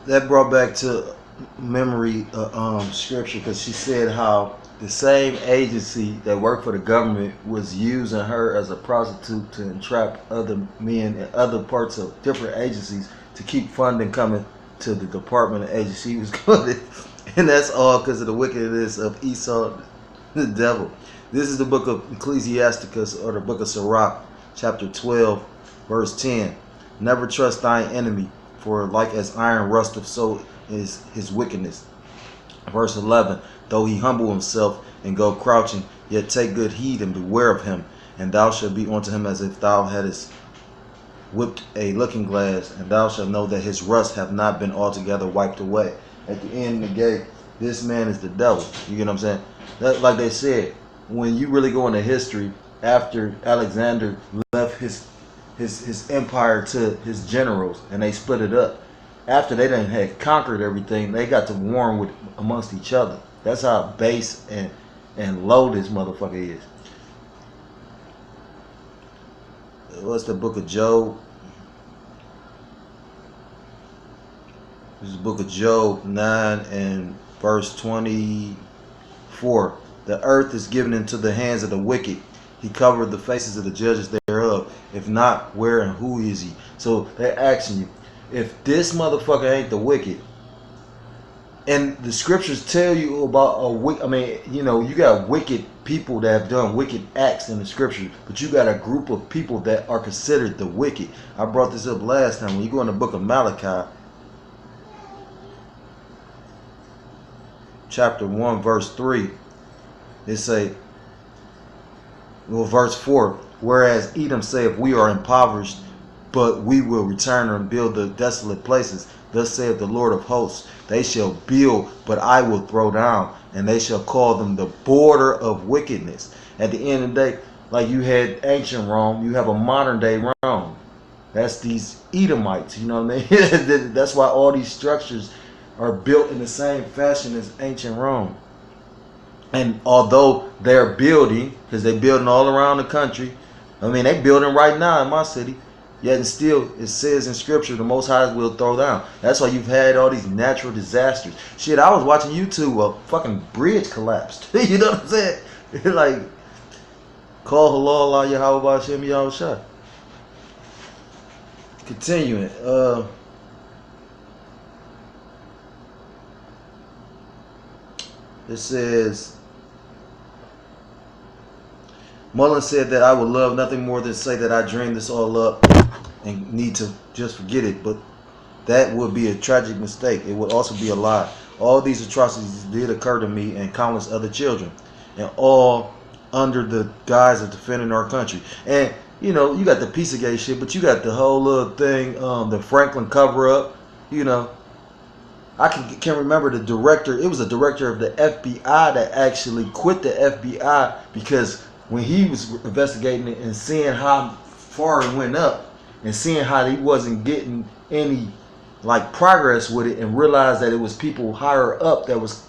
that brought back to memory scripture, because she said how the same agency that worked for the government was using her as a prostitute to entrap other men in other parts of different agencies to keep funding coming to the department of agency she was going to. And that's all because of the wickedness of Esau, the devil. This is the book of Ecclesiasticus, or the book of Sirach, chapter 12, verse 10. Never trust thine enemy, for like as iron rusteth, so is his wickedness. Verse 11. Though he humble himself and go crouching, yet take good heed and beware of him, and thou shalt be unto him as if thou hadst whipped a looking glass, and thou shalt know that his rust hath not been altogether wiped away. At the end of the day, this man is the devil. You get what I'm saying? That, like they said, when you really go into history, after Alexander left his empire to his generals and they split it up, after they done had conquered everything, they got to warring with amongst each other. That's how base and low this motherfucker is. What's the book of Job? This is the book of Job 9 and verse 24. The earth is given into the hands of the wicked. He covered the faces of the judges thereof. If not, where and who is he? So they're asking you, if this motherfucker ain't the wicked, and the scriptures tell you about you got wicked people that have done wicked acts in the scriptures, but you got a group of people that are considered the wicked. I brought this up last time. When you go in the book of Malachi, chapter 1, verse 3, it say, well, verse 4, whereas Edom saith, we are impoverished, but we will return and build the desolate places. Thus saith the Lord of hosts, they shall build, but I will throw down, and they shall call them the border of wickedness. At the end of the day, like you had ancient Rome, you have a modern day Rome. That's these Edomites, you know what I mean? That's why all these structures are built in the same fashion as ancient Rome. And although they're building, because they're building all around the country, I mean, they're building right now in my city, yet and still it says in scripture the Most High will throw down. That's why you've had all these natural disasters. Shit, I was watching YouTube, a fucking bridge collapsed. You know what I'm saying? Like, call halal Allah Yahweh Hashem Yahweh. Continuing. It says, Mullens said that I would love nothing more than say that I dreamed this all up and need to just forget it, but that would be a tragic mistake. It would also be a lie. All these atrocities did occur to me and countless other children, and all under the guise of defending our country. And you know, you got the Pizzagate shit, but you got the whole little thing, the Franklin cover-up. You know, I can remember the director. It was a director of the FBI that actually quit the FBI because when he was investigating it and seeing how far it went up and seeing how he wasn't getting any like progress with it, and realized that it was people higher up that was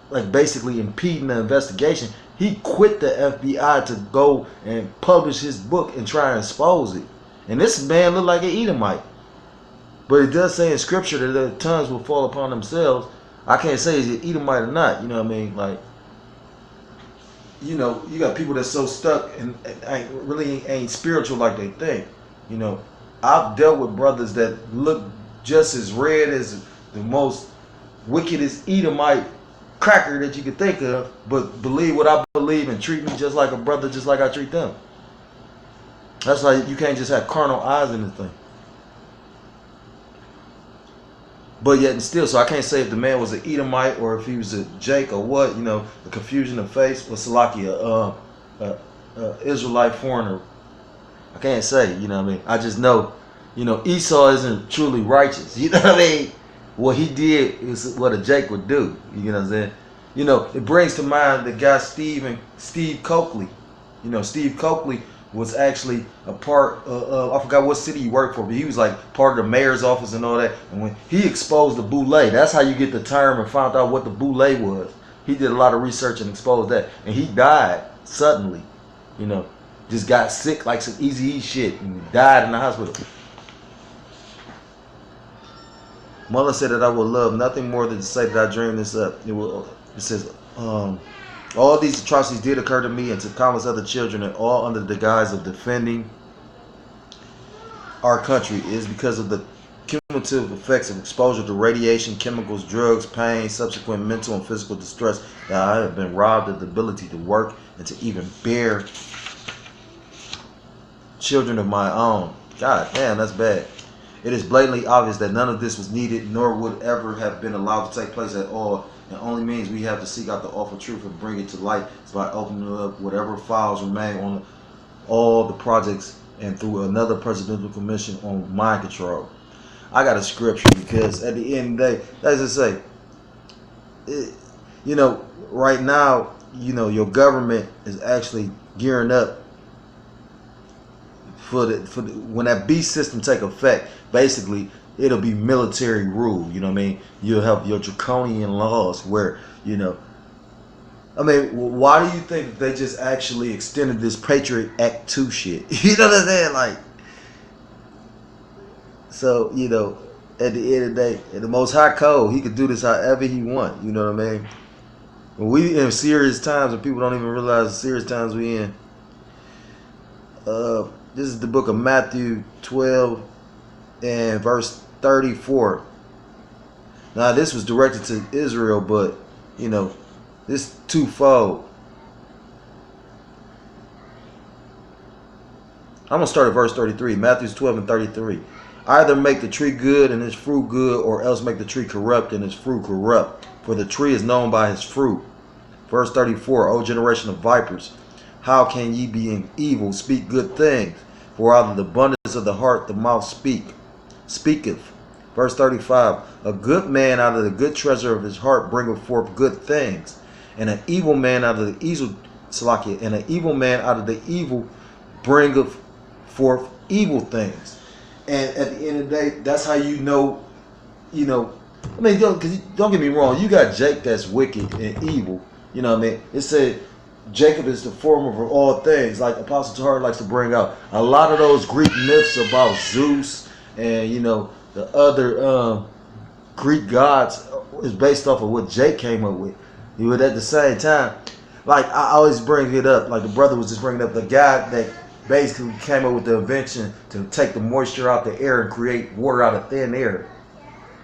like basically impeding the investigation, he quit the FBI to go and publish his book and try and expose it. And this man looked like an Edomite. But it does say in scripture that their tongues will fall upon themselves. I can't say is it Edomite or not, you know what I mean? Like, you know, you got people that's so stuck and ain't spiritual like they think. You know, I've dealt with brothers that look just as red as the most wickedest Edomite cracker that you could think of, but believe what I believe and treat me just like a brother, just like I treat them. That's why you can't just have carnal eyes in this thing. But yet and still, so I can't say if the man was an Edomite or if he was a Jake or what, you know, the confusion of face, or Salakia, Israelite foreigner. I can't say, you know what I mean? I just know, you know, Esau isn't truly righteous. You know what I mean? What he did is what a Jake would do. You know what I'm saying? You know, it brings to mind the guy Steve Coakley. You know, Steve Coakley was actually a part of, I forgot what city he worked for, but he was like part of the mayor's office and all that. And when he exposed the boule, that's how you get the term and found out what the boule was. He did a lot of research and exposed that. And he died suddenly, you know, just got sick like some Easy E shit and died in the hospital. Mullens said that I would love nothing more than to say that I dreamed this up. It says, all these atrocities did occur to me and to countless other children, and all under the guise of defending our country. It is because of the cumulative effects of exposure to radiation, chemicals, drugs, pain, subsequent mental and physical distress that I have been robbed of the ability to work and to even bear children of my own. God damn, that's bad. It is blatantly obvious that none of this was needed, nor would ever have been allowed to take place at all. And only means we have to seek out the awful truth and bring it to light is by opening up whatever files remain on all the projects and through another presidential commission on mind control. I got a scripture because at the end of the day, as I say, right now, your government is actually gearing up for when that beast system take effect. Basically, it'll be military rule. You know what I mean? You'll have your draconian laws where, why do you think they just actually extended this Patriot Act 2 shit? You know what I'm saying? Like, so, at the end of the day, in the Most High Code, he could do this however he want. You know what I mean? When we in serious times, and people don't even realize the serious times we in. This is the book of Matthew 12 and verse 34. Now, this was directed to Israel, but, this twofold. I'm going to start at verse 33. Matthew 12 and 33. Either make the tree good and its fruit good, or else make the tree corrupt and its fruit corrupt. For the tree is known by his fruit. Verse 34. O generation of vipers, how can ye being evil speak good things? For out of the abundance of the heart the mouth speaketh. Verse 35. A good man out of the good treasure of his heart bringeth forth good things, and an evil man out of the evil bringeth forth evil things. And at the end of the day, that's how don't get me wrong, you got Jake that's wicked and evil. You know what I mean? It said Jacob is the former of all things, like Apostle Tahar likes to bring out. A lot of those Greek myths about Zeus and, the other Greek gods is based off of what Jake came up with. But at the same time, like I always bring it up, like the brother was just bringing up, the guy that basically came up with the invention to take the moisture out the air and create water out of thin air.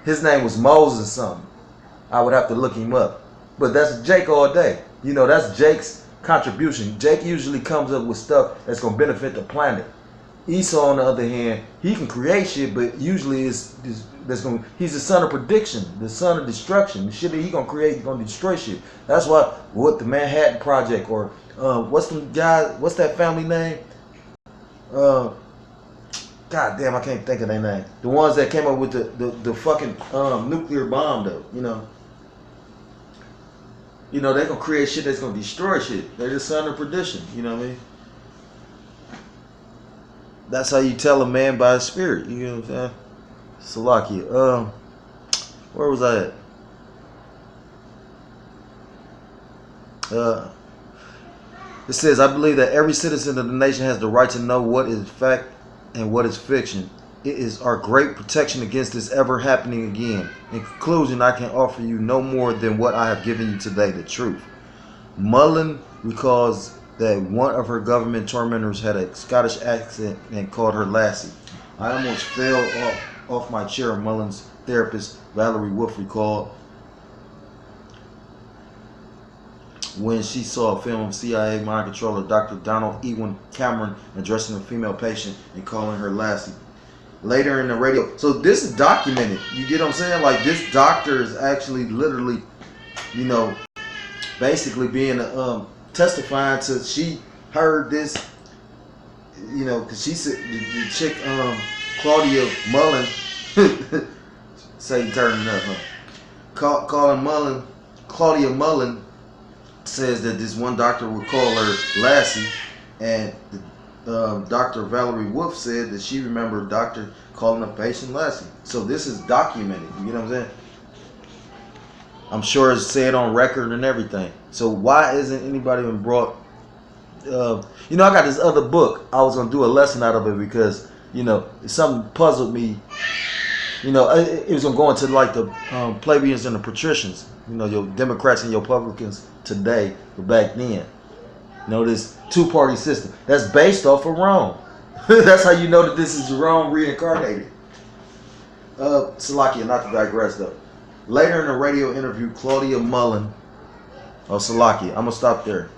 His name was Moses something. I would have to look him up. But that's Jake all day. That's Jake's contribution. Jake usually comes up with stuff that's going to benefit the planet. Esau, on the other hand, he can create shit, but usually he's the son of prediction, the son of destruction. The shit that he gonna create, he gonna destroy shit. That's why what the Manhattan Project or what's that family name? God damn, I can't think of their name. The ones that came up with the fucking nuclear bomb though, they're gonna create shit that's gonna destroy shit. They're the son of perdition, you know what I mean? That's how you tell a man by his spirit, you know what I'm saying? Salakia. Where was I at? It says, I believe that every citizen of the nation has the right to know what is fact and what is fiction. It is our great protection against this ever happening again. In conclusion, I can offer you no more than what I have given you today, the truth. Mullens recalls that one of her government tormentors had a Scottish accent and called her Lassie. I almost fell off my chair, Mullens' therapist Valerie Wolf recalled, when she saw a film of CIA mind controller Dr. Donald Ewan Cameron addressing a female patient and calling her Lassie. Later in the radio, so this is documented. You get what I'm saying? Like, this doctor is actually literally, basically being testifying to, she heard this, because she said the chick Claudia Mullens say you turning up, huh? Claudia Mullens says that this one doctor would call her Lassie, and Dr. Valerie Wolf said that she remembered doctor calling a patient Lassie. So this is documented. You know what I'm saying? I'm sure it's said on record and everything. So why isn't anybody even brought? I got this other book. I was gonna do a lesson out of it because something puzzled me You know, it was gonna go into like the plebeians and the patricians. You know, your Democrats and your Republicans today, but back then. You know, this two-party system that's based off of Rome. That's how you know that this is Rome reincarnated. Salakia, not to digress though. Later in a radio interview, Claudia Mullens, Salakia, I'm gonna stop there.